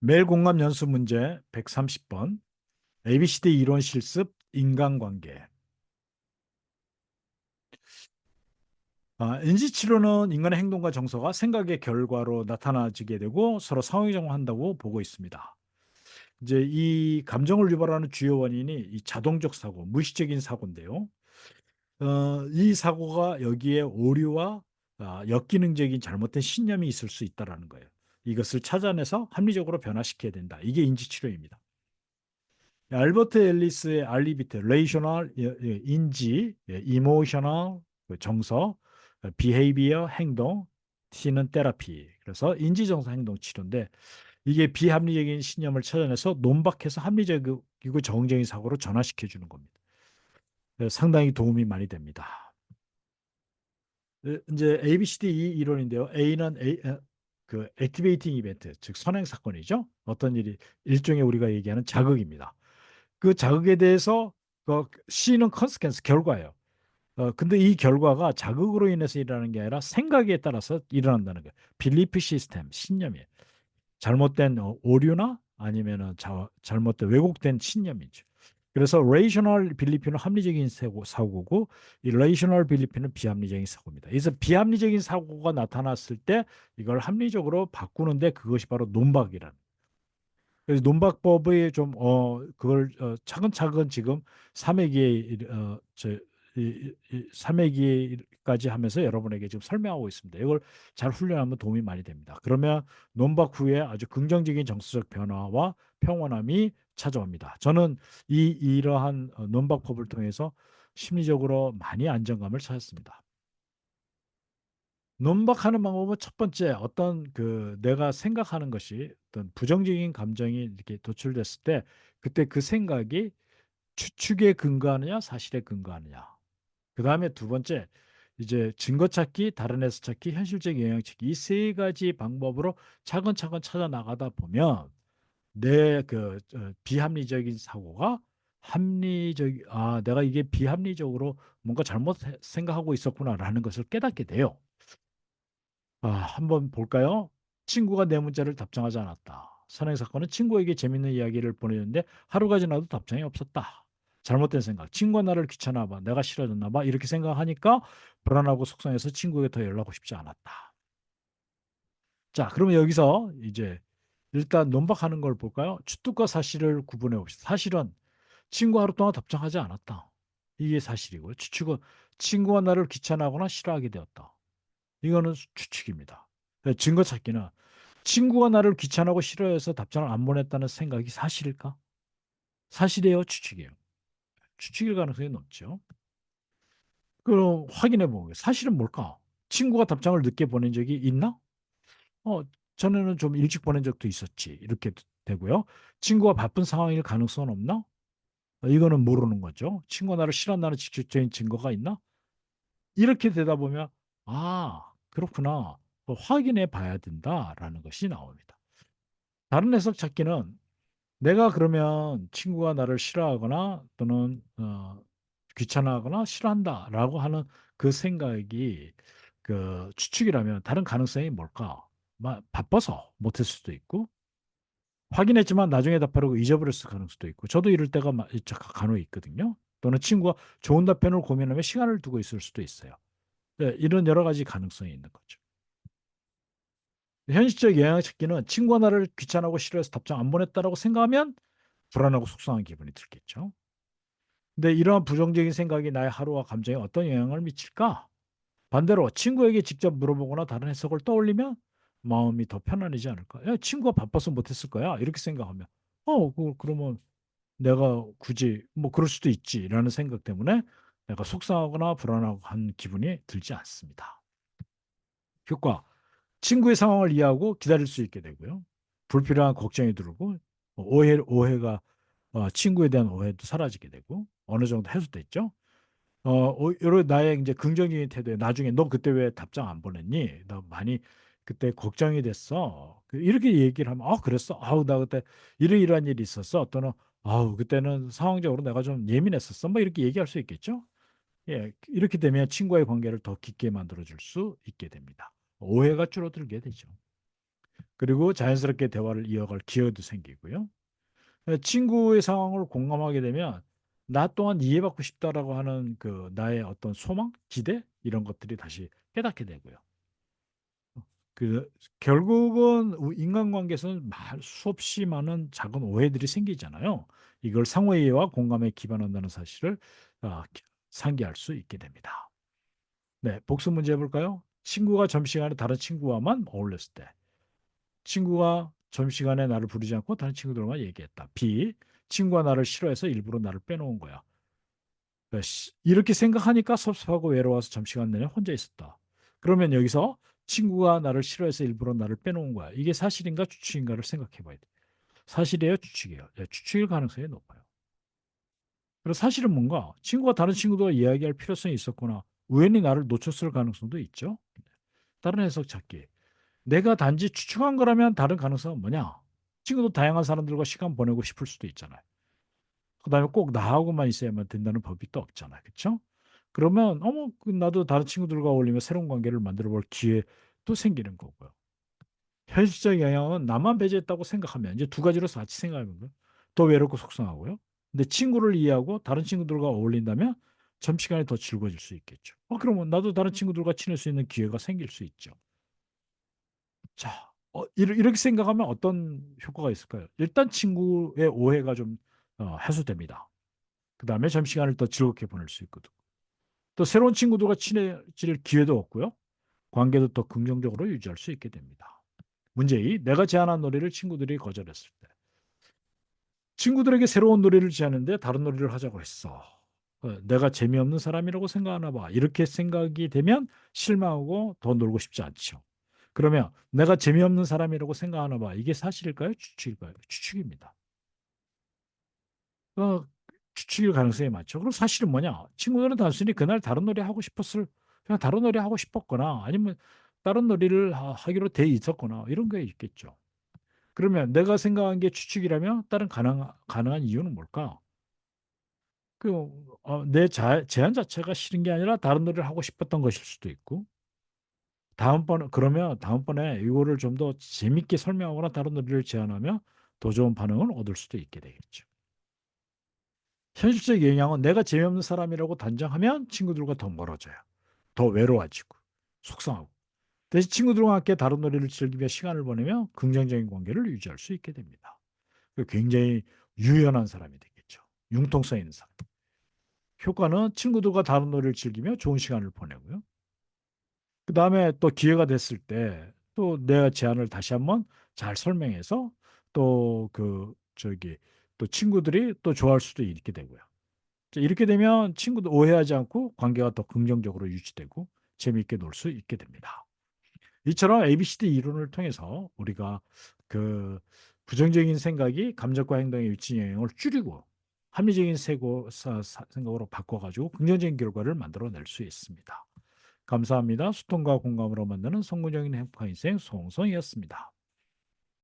매일 공감 연수 문제 130번. ABCD 이론 실습 인간관계. 인지치료는 인간의 행동과 정서가 생각의 결과로 나타나지게 되고 서로 상호작용한다고 보고 있습니다. 이제 이 감정을 유발하는 주요 원인이 이 자동적 사고, 무의식적인 사고인데요. 이 사고가 여기에 오류와 역기능적인 잘못된 신념이 있을 수 있다라는 거예요. 이것을 찾아내서 합리적으로 변화시켜야 된다. 이게 인지치료입니다. 알버트 앨리스의 알리비트, 레이셔널 인지, 이모셔널 정서, 비헤이비어 행동, T는 테라피. 그래서 인지정서 행동 치료인데 이게 비합리적인 신념을 찾아내서 논박해서 합리적이고 정적인 사고로 전환시켜 주는 겁니다. 상당히 도움이 많이 됩니다. 이제 ABCD 이론인데요. A는 그 액티베이팅 이벤트, 즉 선행 사건이죠. 어떤 일이 일종의 우리가 얘기하는 자극입니다. 그 자극에 대해서 그 C는 컨스퀀스 결과예요. 근데 이 결과가 자극으로 인해서 일어나는 게 아니라 생각에 따라서 일어난다는 거예요. 빌리프 시스템, 신념이에요. 잘못된 오류나 아니면은 잘못된 왜곡된 신념이죠. 그래서 레이셔널 빌리프는 합리적인 사고고 이 레이셔널 빌리프는 비합리적인 사고입니다. 그래서 비합리적인 사고가 나타났을 때 이걸 합리적으로 바꾸는데 그것이 바로 논박이라는. 그래서 논박법의 좀 그걸 차근차근 지금 3회기에 이 3회기까지 하면서 여러분에게 지금 설명하고 있습니다. 이걸 잘 훈련하면 도움이 많이 됩니다. 그러면 논박 후에 아주 긍정적인 정서적 변화와 평온함이 찾아옵니다. 저는 이러한 논박법을 통해서 심리적으로 많이 안정감을 찾았습니다. 논박하는 방법은 첫 번째 어떤 내가 생각하는 것이 어떤 부정적인 감정이 이렇게 도출됐을 때 그때 그 생각이 추측에 근거하느냐 사실에 근거하느냐. 그다음에 두 번째 이제 증거 찾기, 다른 에서 찾기, 현실적 영향 찾기 이 세 가지 방법으로 차근차근 찾아 나가다 보면 내 비합리적인 사고가 내가 이게 비합리적으로 뭔가 잘못 생각하고 있었구나라는 것을 깨닫게 돼요. 한번 볼까요? 친구가 내 문자를 답장하지 않았다. 선행 사건은 친구에게 재밌는 이야기를 보내는데 하루가 지나도 답장이 없었다. 잘못된 생각. 친구가 나를 귀찮아 봐. 내가 싫어졌나 봐. 이렇게 생각하니까 불안하고 속상해서 친구에게 더 연락하고 싶지 않았다. 자, 그러면 여기서 이제 일단 논박하는 걸 볼까요? 추측과 사실을 구분해 봅시다. 사실은 친구 하루 동안 답장하지 않았다. 이게 사실이고요. 추측은 친구가 나를 귀찮아하거나 싫어하게 되었다. 이거는 추측입니다. 증거 찾기는 친구가 나를 귀찮아하고 싫어해서 답장을 안 보냈다는 생각이 사실일까? 사실이에요, 추측이에요? 추측일 가능성이 높죠. 그럼 확인해 보면 사실은 뭘까? 친구가 답장을 늦게 보낸 적이 있나? 어, 전에는 좀 일찍 보낸 적도 있었지. 이렇게 되고요. 친구가 바쁜 상황일 가능성은 없나? 이거는 모르는 거죠. 친구가 나를 싫어한다는 직접적인 증거가 있나? 이렇게 되다 보면 그렇구나. 확인해 봐야 된다라는 것이 나옵니다. 다른 해석 찾기는 내가 그러면 친구가 나를 싫어하거나 또는 귀찮아하거나 싫어한다라고 하는 그 생각이 추측이라면 다른 가능성이 뭘까? 바빠서 못했을 수도 있고 확인했지만 나중에 답하려고 잊어버렸을 가능성도 있고 저도 이럴 때가 간혹 있거든요. 또는 친구가 좋은 답변을 고민하며 시간을 두고 있을 수도 있어요. 네, 이런 여러 가지 가능성이 있는 거죠. 현실적 영향 찾기는 친구가 나를 귀찮아하고 싫어해서 답장 안 보냈다라고 생각하면 불안하고 속상한 기분이 들겠죠. 근데 이러한 부정적인 생각이 나의 하루와 감정에 어떤 영향을 미칠까? 반대로 친구에게 직접 물어보거나 다른 해석을 떠올리면 마음이 더 편안해지지 않을까? 야, 친구가 바빠서 못했을 거야. 이렇게 생각하면 그러면 내가 굳이 뭐 그럴 수도 있지라는 생각 때문에 내가 속상하거나 불안하고 한 기분이 들지 않습니다. 효과. 친구의 상황을 이해하고 기다릴 수 있게 되고요. 불필요한 걱정이 들고 오해가 친구에 대한 오해도 사라지게 되고 어느 정도 해소됐죠. 여러 나의 이제 긍정적인 태도에 나중에 너 그때 왜 답장 안 보냈니? 나 많이 그때 걱정이 됐어. 이렇게 얘기를 하면 그랬어. 나 그때 이러이러한 일이 있었어. 또는 그때는 상황적으로 내가 좀 예민했었어. 뭐 이렇게 얘기할 수 있겠죠. 예, 이렇게 되면 친구와의 관계를 더 깊게 만들어 줄 수 있게 됩니다. 오해가 줄어들게 되죠. 그리고 자연스럽게 대화를 이어갈 기회도 생기고요. 친구의 상황을 공감하게 되면 나 또한 이해받고 싶다라고 하는 그 나의 어떤 소망, 기대 이런 것들이 다시 깨닫게 되고요. 그 결국은 인간관계에서는 수없이 많은 작은 오해들이 생기잖아요. 이걸 상호이해와 공감에 기반한다는 사실을 상기할 수 있게 됩니다. 네, 복습 문제 해볼까요? 친구가 점심시간에 다른 친구와만 어울렸을 때. 친구가 점심시간에 나를 부르지 않고 다른 친구들과 얘기했다. B. 친구가 나를 싫어해서 일부러 나를 빼놓은 거야. 그러니까 이렇게 생각하니까 섭섭하고 외로워서 점심시간 내내 혼자 있었다. 그러면 여기서 친구가 나를 싫어해서 일부러 나를 빼놓은 거야. 이게 사실인가 추측인가를 생각해 봐야 돼. 사실이에요, 추측이에요? 네, 추측일 가능성이 높아요. 그래서 사실은 뭔가 친구가 다른 친구들과 이야기할 필요성이 있었거나 우연히 나를 놓쳤을 가능성도 있죠. 다른 해석 찾기. 내가 단지 추측한 거라면 다른 가능성은 뭐냐? 친구도 다양한 사람들과 시간 보내고 싶을 수도 있잖아요. 그다음에 꼭 나하고만 있어야만 된다는 법이 또 없잖아요. 그렇죠? 그러면 어머 나도 다른 친구들과 어울리며 새로운 관계를 만들어 볼 기회도 생기는 거고요. 현실적 영향은 나만 배제했다고 생각하면 이제 두 가지로 같이 생각하는 거예요. 더 외롭고 속상하고요. 근데 친구를 이해하고 다른 친구들과 어울린다면 점시간이 더 즐거워질 수 있겠죠. 그러면 나도 다른 친구들과 친할 수 있는 기회가 생길 수 있죠. 자, 이렇게 생각하면 어떤 효과가 있을까요? 일단 친구의 오해가 좀 해소됩니다. 그다음에 점심시간을 더 즐겁게 보낼 수 있거든. 또 새로운 친구들과 친해질 기회도 없고요. 관계도 더 긍정적으로 유지할 수 있게 됩니다. 문제 2. 내가 제안한 놀이를 친구들이 거절했을 때. 친구들에게 새로운 놀이를 제안했는데 다른 놀이를 하자고 했어. 내가 재미없는 사람이라고 생각하나 봐. 이렇게 생각이 되면 실망하고 더 놀고 싶지 않죠. 그러면 내가 재미없는 사람이라고 생각하나 봐. 이게 사실일까요? 추측일까요? 추측입니다. 어, 추측일 가능성이 많죠. 그럼 사실은 뭐냐? 친구들은 단순히 그날 다른 놀이 하고 싶었을, 그냥 다른 놀이 하고 싶었거나 아니면 다른 놀이를 하기로 돼 있었거나 이런 게 있겠죠. 그러면 내가 생각한 게 추측이라면 다른 가능한 이유는 뭘까? 내 제안 자체가 싫은 게 아니라 다른 놀이를 하고 싶었던 것일 수도 있고, 다음번에 이거를 좀 더 재밌게 설명하거나 다른 놀이를 제안하면 더 좋은 반응을 얻을 수도 있게 되겠죠. 현실적 영향은 내가 재미없는 사람이라고 단정하면 친구들과 더 멀어져요. 더 외로워지고 속상하고. 대신 친구들과 함께 다른 놀이를 즐기며 시간을 보내며 긍정적인 관계를 유지할 수 있게 됩니다. 굉장히 유연한 사람이 되겠죠. 융통성 있는 사람. 효과는 친구들과 다른 놀이를 즐기며 좋은 시간을 보내고요. 그다음에 또 기회가 됐을 때 또 내가 제안을 다시 한번 잘 설명해서 또 또 친구들이 또 좋아할 수도 있게 되고요. 이렇게 되면 친구도 오해하지 않고 관계가 더 긍정적으로 유지되고 재미있게 놀 수 있게 됩니다. 이처럼 ABCD 이론을 통해서 우리가 그 부정적인 생각이 감정과 행동에 미치는 영향을 줄이고 합리적인 생각으로 바꿔가지고 긍정적인 결과를 만들어낼 수 있습니다. 감사합니다. 소통과 공감으로 만드는 성공적인 행복한 인생 송성이었습니다.